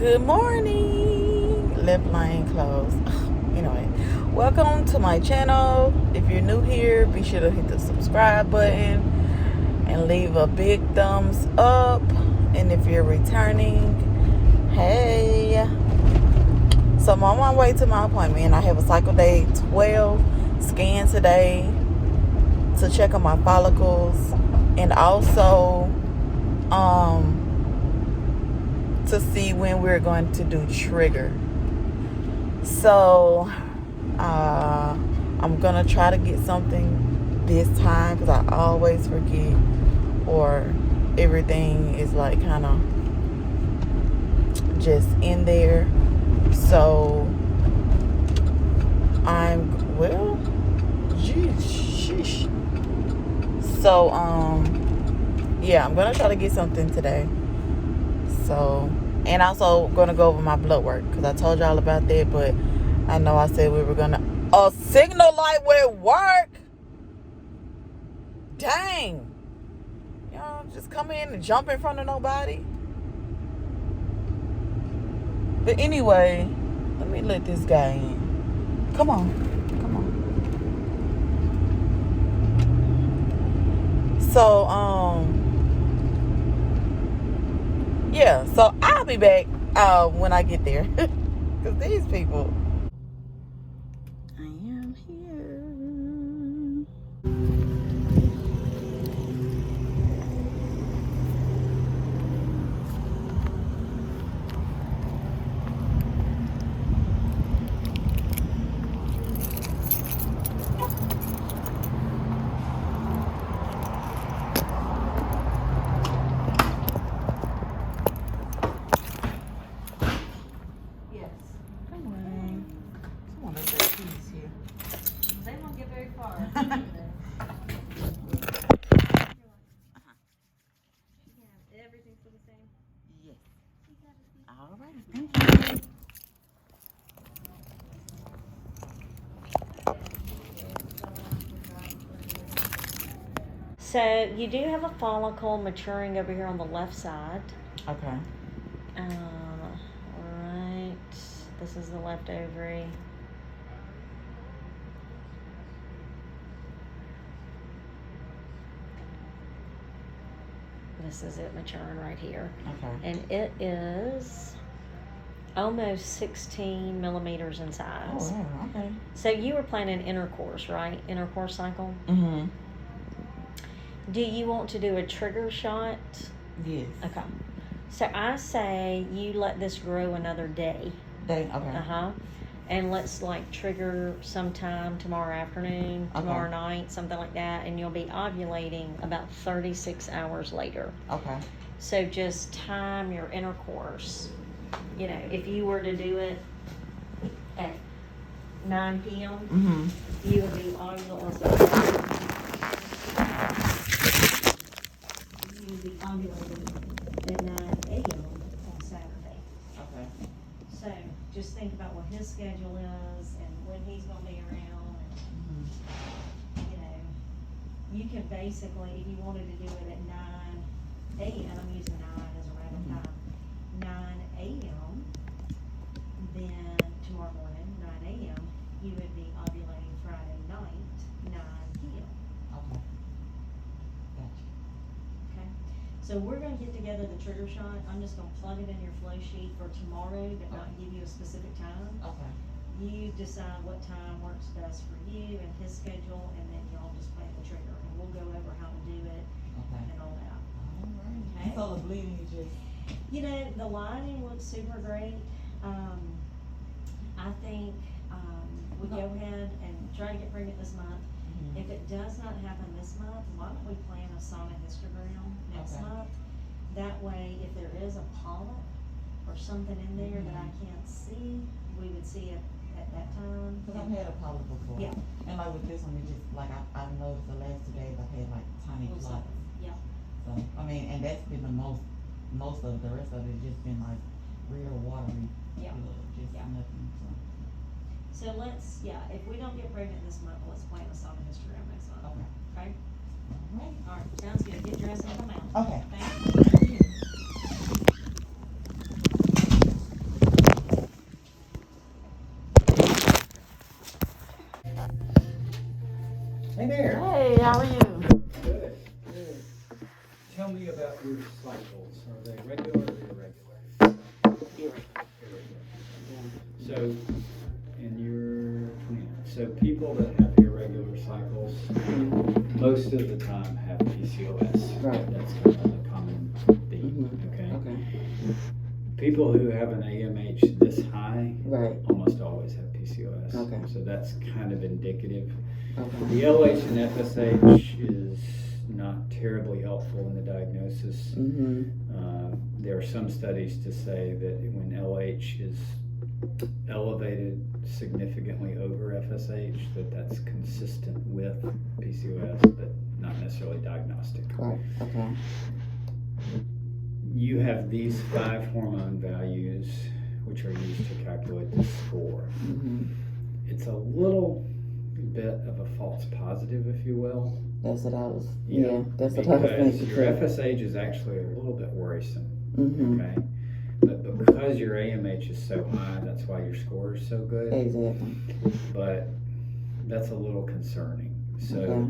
Good morning. Left lane closed. Anyway, welcome to my channel. If you're new here, be sure to hit the subscribe button and leave a big thumbs up. And if you're returning, hey. So I'm on my way to my appointment. I have a cycle day 12 scan today to check on my follicles and also to see when we're going to do trigger. So I'm gonna try to get something this time because I always forget, or everything is like kind of just in there. So sheesh. So yeah, I'm gonna try to get something today. So, and also gonna go over my blood work because I told y'all about that, but I know I said we were gonna a signal light will work. Dang, y'all just come in and jump in front of nobody. But anyway, let me let this guy in. Come on. So yeah, so I'll be back when I get there. Because these people. I am here. All right, thank you. So you do have a follicle maturing over here on the left side. Okay. Right. This is the left ovary. This is it maturing right here. Okay. And it is almost 16 millimeters in size. Oh, wow. Okay. So you were planning intercourse, right? Intercourse cycle? Mm-hmm. Do you want to do a trigger shot? Yes. Okay. So I say you let this grow another day. Okay. And let's like trigger sometime tomorrow afternoon, tomorrow night, something like that, and you'll be ovulating about 36 hours later. Okay. So just time your intercourse. You know, if you were to do it at 9 p.m., you would be ovulating at 9 a.m. on Saturday. Okay. So just think about what his schedule is and when he's going to be around. And, you know, you can basically, if you wanted to do it at 9 a.m., I'm using 9 as a random time, 9 a.m., then tomorrow morning, 9 a.m., you would be ovulating Friday night, 9 p.m. Okay. Gotcha. Okay? So we're going to get together the trigger shot. I'm just going to plug it in your flow sheet for tomorrow, but not give you a specific time. Okay. You decide what time works best for you and his schedule, and then y'all just plan the trigger, and we'll go over how to do it and all that. All right. Okay. So the bleeding is just. You know, the lining looks super great. I think we go ahead and try to get pregnant this month. If it does not happen this month, why don't we plan a sonohystogram next month? That way, if there is a polyp or something in there that I can't see, we would see it at that time. Because I've had a polyp before. Yeah. And like with this one, it just, like I noticed the last 2 days I've had like tiny clots. Yeah. So, I mean, and that's been the most of the rest of it just been like real watery. Yeah. Just nothing. So let's, if we don't get pregnant this month, let's plan a sonohystogram next month. Okay. Okay? All Alright, sounds good. Get dressed and come out. right. Okay. Thank you. about your cycles? Are they regular or irregular? Irregular. So, and you're 29. So people that have irregular cycles, most of the time have PCOS. Right. That's kind of the common theme. Okay. People who have an AMH this high, Right. almost always have PCOS. Okay. So that's kind of indicative. Okay. The LH and FSH is not terribly helpful in the diagnosis. There are some studies to say that when LH is elevated significantly over FSH, that's consistent with PCOS, but not necessarily diagnostic. Right. Okay. You have these 5 hormone values, which are used to calculate the score. It's a little bit of a false positive, if you will. That's what I was. That's what I was thinking. Your FSH is actually a little bit worrisome. Okay. But because your AMH is so high, that's why your score is so good. Exactly. But that's a little concerning. So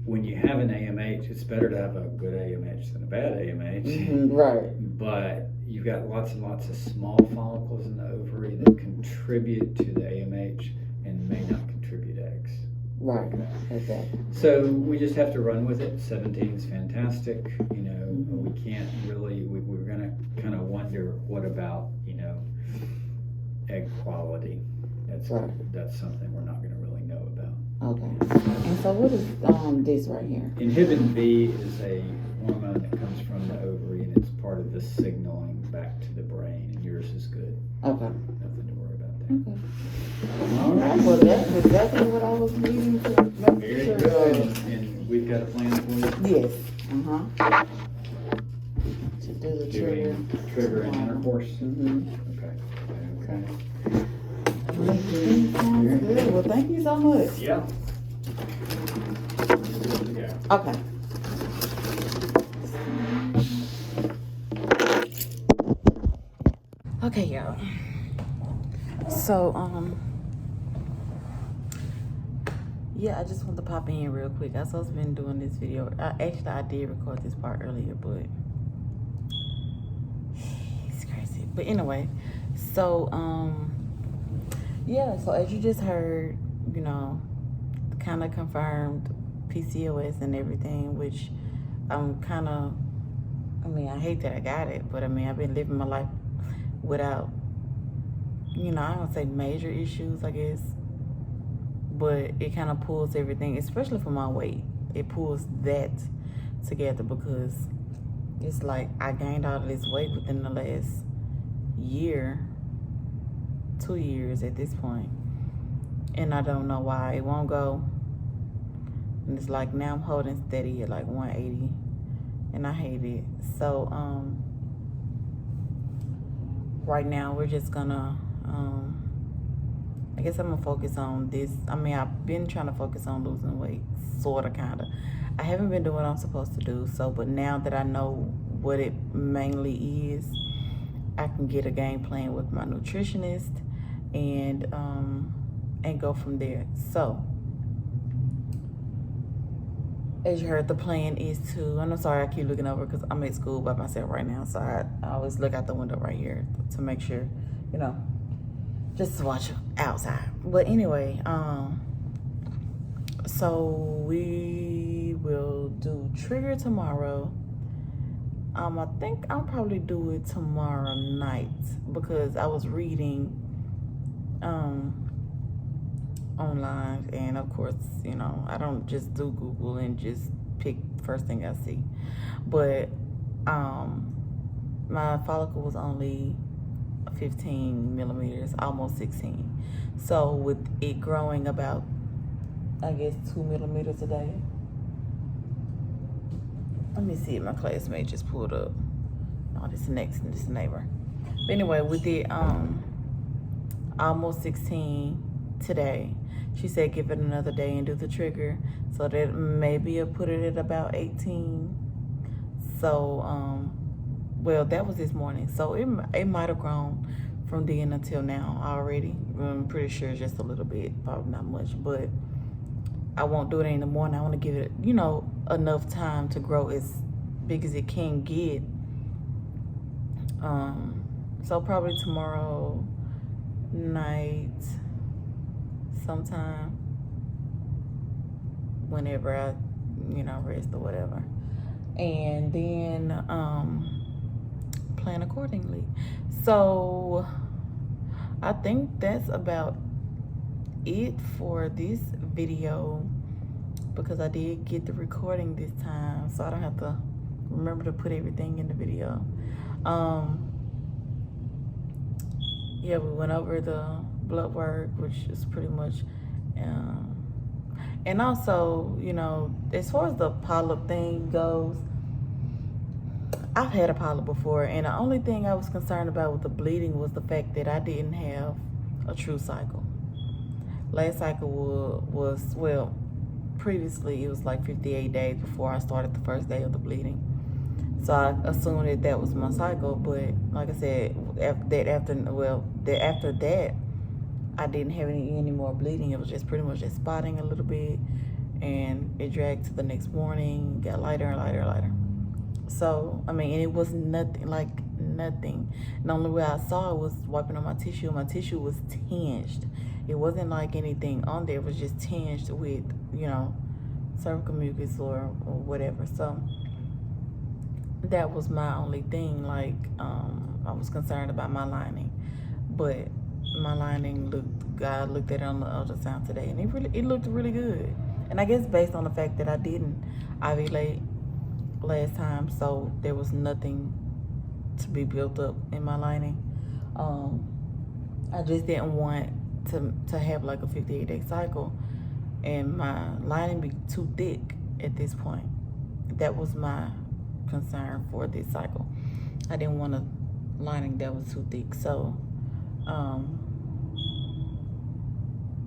when you have an AMH, it's better to have a good AMH than a bad AMH. Right. But you've got lots and lots of small follicles in the ovary that contribute to the AMH and may not contribute eggs. Right. Exactly. So we just have to run with it. 17 is fantastic. You know, we can't really, we're going to kind of wonder what about, you know, egg quality. That's something we're not going to really know about. Okay. And so what is this right here? Inhibin B is a hormone that comes from the ovary, and it's part of the signaling back to the brain, and yours is good. Okay. Nothing to worry about there. Okay. All right. Well, that's exactly what I was needing to make Very sure. good. And we've got a plan for you? Yes. To do the trigger. Trigger and intercourse? Okay. Sounds good. Well, thank you so much. Yeah. Okay. Okay, y'all. So, yeah, I just want to pop in real quick. I've supposed to been doing this video. I did record this part earlier, but it's crazy. But anyway, so, yeah, so as you just heard, you know, kind of confirmed PCOS and everything, which I'm kind of, I mean, I hate that I got it, but I mean, I've been living my life without, you know, I don't say major issues, I guess, but it kind of pulls everything, especially for my weight. It pulls that together because it's like I gained all of this weight within the last year, 2 years at this point, and I don't know why it won't go. And it's like now I'm holding steady at like 180, and I hate it. So right now we're just gonna I guess I'm gonna focus on this. I mean, I've been trying to focus on losing weight, sorta, kinda. I haven't been doing what I'm supposed to do, so but now that I know what it mainly is, I can get a game plan with my nutritionist and go from there. So as you heard, the plan is to, and I'm sorry I keep looking over because I'm at school by myself right now, so I always look out the window right here to make sure, you know, just to watch outside. But anyway, so we will do trigger tomorrow. I think I'll probably do it tomorrow night because I was reading online, and of course, you know, I don't just do Google and just pick first thing I see. But my follicle was only 15 millimeters, almost 16. So with it growing about, I guess, 2 millimeters a day. Let me see if my classmate just pulled up. Oh, this neighbor. But anyway, with it almost 16 today, she said give it another day and do the trigger. So that maybe I'll put it at about 18. So well, that was this morning. So it might have grown from then until now already. I'm pretty sure just a little bit, probably not much, but I won't do it in the morning. I want to give it, you know, enough time to grow as big as it can get. So probably tomorrow night sometime, whenever I, rest or whatever. And then plan accordingly. So I think that's about it for this video, because I did get the recording this time, so I don't have to remember to put everything in the video. Yeah, we went over the blood work, which is pretty much, and also, as far as the polyp thing goes, I've had a polyp before, and the only thing I was concerned about with the bleeding was the fact that I didn't have a true cycle. Last cycle was well, previously it was like 58 days before I started the first day of the bleeding. So I assumed that was my cycle, but like I said, after that, I didn't have any more bleeding. It was just pretty much just spotting a little bit, and it dragged to the next morning, got lighter and lighter and lighter. So, and it was nothing. The only way I saw it was wiping on my tissue. My tissue was tinged. It wasn't like anything on there. It was just tinged with, cervical mucus or whatever. So that was my only thing. I was concerned about my lining, but my lining God looked at it on the ultrasound today, and it looked really good. And I guess based on the fact that I didn't ovulate last time, so there was nothing to be built up in my lining. I just didn't want to have like a 58-day cycle and my lining be too thick at this point. That was my concern for this cycle. I didn't want a lining that was too thick. So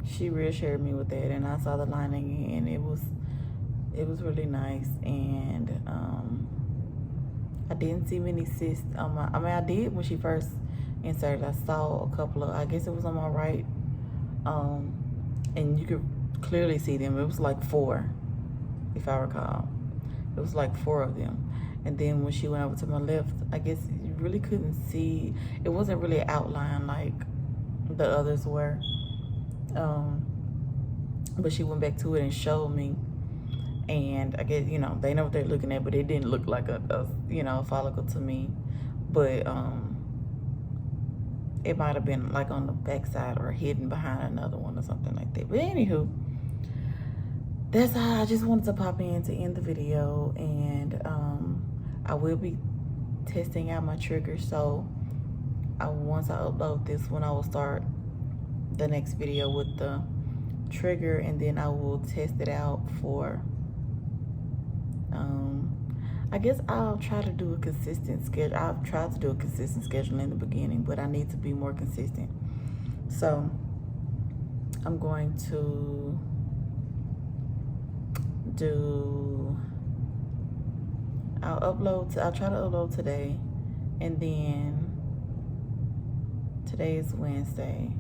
she reassured me with that, and I saw the lining, and it was really nice. And I didn't see many cysts on my, I did when she first inserted. I saw a couple of, I guess it was on my right, and you could clearly see them. It was like 4, if I recall. It was like 4 of them. And then when she went over to my left, I guess you really couldn't see. It wasn't really outlined like the others were. But she went back to it and showed me. And I guess, they know what they're looking at, but it didn't look like a follicle to me. But it might have been like on the backside or hidden behind another one or something like that. But anywho, that's how I just wanted to pop in to end the video. And I will be testing out my triggers. So once I upload this one, I will start the next video with the trigger, and then I will test it out for I guess I'll try to do a consistent schedule. I've tried to do a consistent schedule in the beginning, but I need to be more consistent. So I'm going to I'll try to upload today, and then today is Wednesday.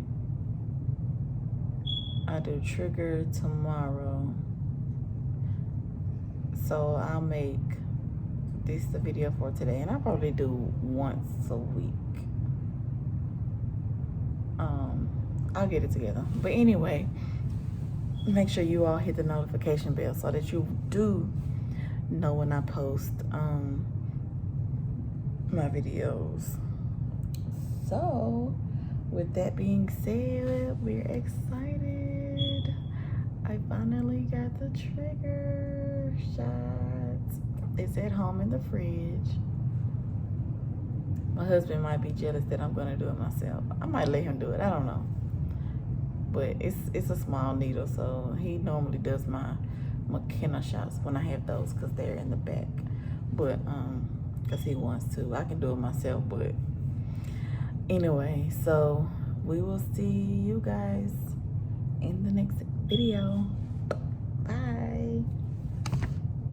I do trigger tomorrow. So I'll make this the video for today, and I'll probably do once a week. I'll get it together. But anyway, make sure you all hit the notification bell so that you do know when I post my videos. So with that being said, we're excited. I finally got the trigger shot. It's at home in the fridge. My husband might be jealous that I'm gonna do it myself. I might let him do it, I don't know. But it's a small needle, so he normally does my McKenna shots when I have those, because they're in the back. But because he wants to. I can do it myself, but anyway, so we will see you guys in the next video.